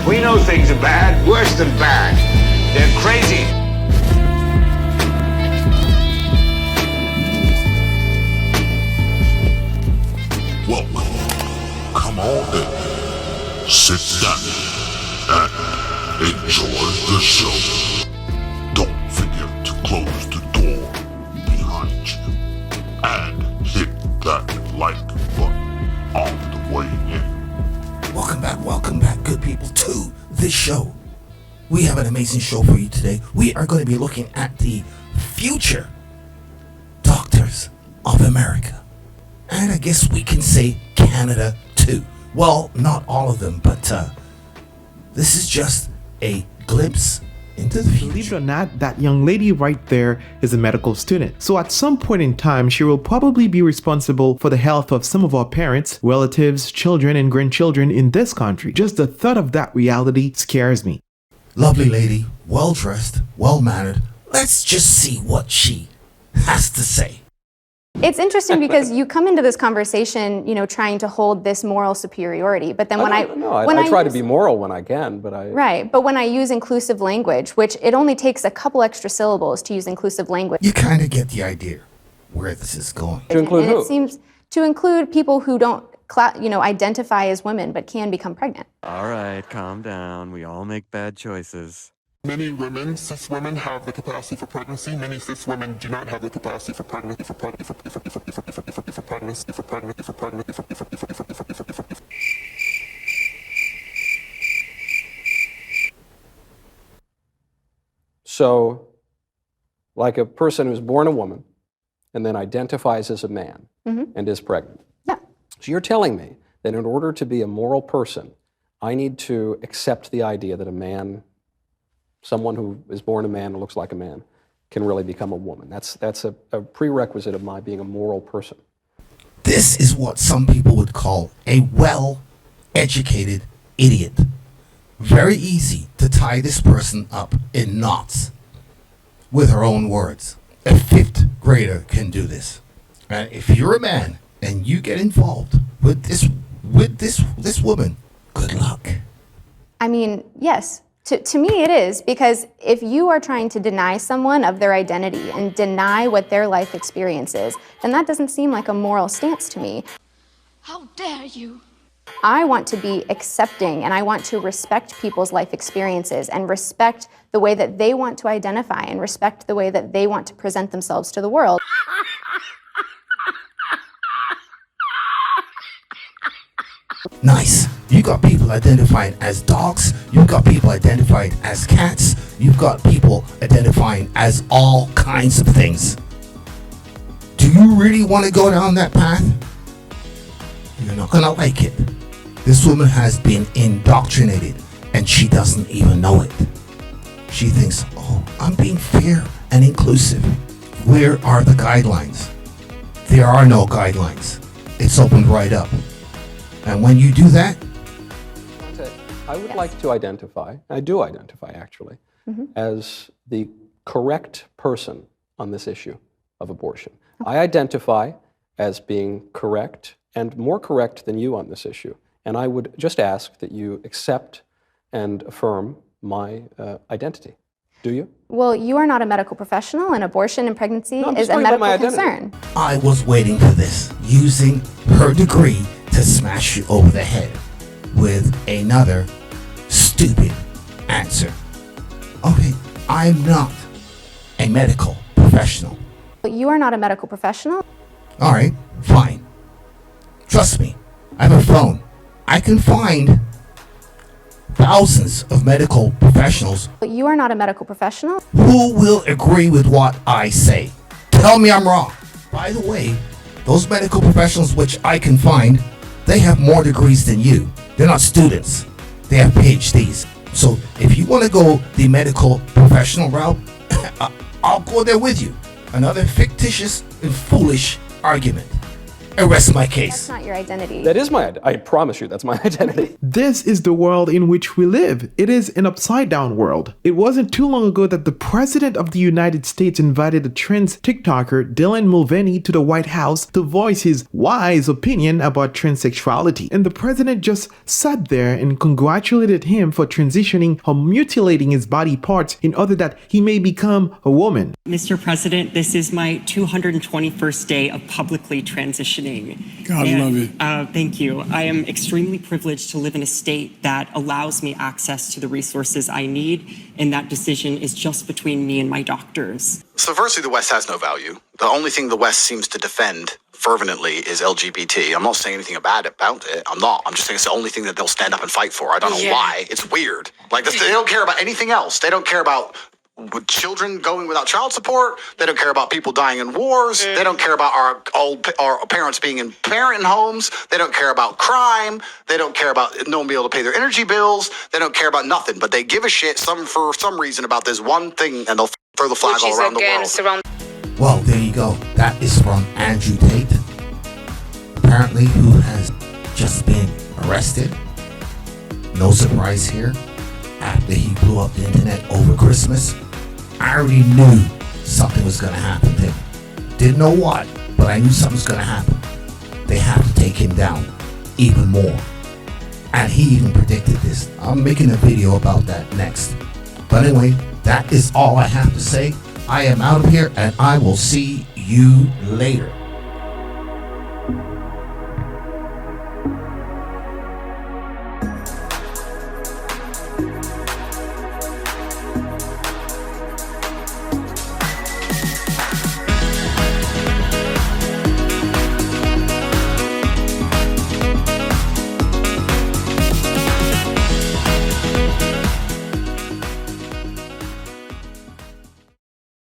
We know things are bad, worse than bad. They're crazy. Well, come on in. Sit down and enjoy the show. Don't forget to close the door behind you and hit that like button on the way in. Welcome back, good people, to this show. We have an amazing show for you today. We are going to be looking at the future doctors of America. And I guess we can say Canada too. Well, not all of them, but this is just a glimpse into the future. Believe it or not, that young lady right there is a medical student. So at some point in time, she will probably be responsible for the health of some of our parents, relatives, children, and grandchildren in this country. Just the thought of that reality scares me. Lovely lady, well-dressed, well-mannered. Let's just see what she has to say. It's interesting because you come into this conversation, trying to hold this moral superiority, but then I try to be moral when I can, but Right, but when I use inclusive language, which it only takes a couple extra syllables to use inclusive language. You kind of get the idea where this is going. To include who? It seems to include people who don't, identify as women but can become pregnant. All right, calm down. We all make bad choices. Many women, cis women, have the capacity for pregnancy. Many cis women do not have the capacity for pregnancy. So, like a person who's born a woman and then identifies as a man and is pregnant. Yeah. So you're telling me that in order to be a moral person, I need to accept the idea that a man, someone who is born a man and looks like a man, can really become a woman. That's a prerequisite of my being a moral person. This is what some people would call a well-educated idiot. Very easy to tie this person up in knots with her own words. A fifth grader can do this. And if you're a man and you get involved with this woman, good luck. I mean, yes. To me it is, because if you are trying to deny someone of their identity and deny what their life experience is, then that doesn't seem like a moral stance to me. How dare you? I want to be accepting and I want to respect people's life experiences and respect the way that they want to identify and respect the way that they want to present themselves to the world. Nice. You got people identifying as dogs. You got people identified as cats. You've got people identifying as all kinds of things. Do you really want to go down that path? You're not gonna like it. This woman has been indoctrinated and she doesn't even know it. She thinks, oh, I'm being fair and inclusive. Where are the guidelines? There are no guidelines. It's opened right up. And when you do that, I would like to identify, I do identify actually, as the correct person on this issue of abortion. I identify as being correct and more correct than you on this issue. And I would just ask that you accept and affirm my identity. Do you? Well, you are not a medical professional, and abortion and pregnancy is a medical concern. I was waiting for this, using her degree to smash you over the head with another stupid answer. Okay, I'm not a medical professional. You are not a medical professional. All right, fine. Trust me, I have a phone. I can find thousands of medical professionals. You are not a medical professional. Who will agree with what I say? Tell me I'm wrong. By the way, those medical professionals which I can find, they have more degrees than you. They're not students. They have PhDs. So if you want to go the medical professional route, I'll go there with you. Another fictitious and foolish argument. Arrest my That's case. not your identity. That is my, I promise you, that's my identity. This is the world in which we live. It is an upside down world. It wasn't too long ago that the President of the United States invited a trans TikToker, Dylan Mulvaney, to the White House to voice his wise opinion about transsexuality. And the President just sat there and congratulated him for transitioning or mutilating his body parts in order that he may become a woman. Mr. President, this is my 221st day of publicly transitioning. God love it. Thank you. I am extremely privileged to live in a state that allows me access to the resources I need, and that decision is just between me and my doctors. So firstly, the West has no value. The only thing the West seems to defend fervently is LGBT. I'm not saying anything bad about it. I'm not. I'm just saying it's the only thing that they'll stand up and fight for. I don't know why. It's weird. Like, they don't care about anything else. They don't care about children going without child support. They don't care about people dying in wars. They don't care about our parents being in parent homes. They don't care about crime. They don't care about no one being able to pay their energy bills. They don't care about nothing. But they give a shit for some reason about this one thing, and they'll throw the flag all around the world. Well, there you go. That is from Andrew Tate, apparently, who has just been arrested. No surprise here. After he blew up the internet over Christmas, I already knew something was going to happen to him. Didn't know what, but I knew something was going to happen. They have to take him down even more. And he even predicted this. I'm making a video about that next. But anyway, that is all I have to say. I am out of here, and I will see you later.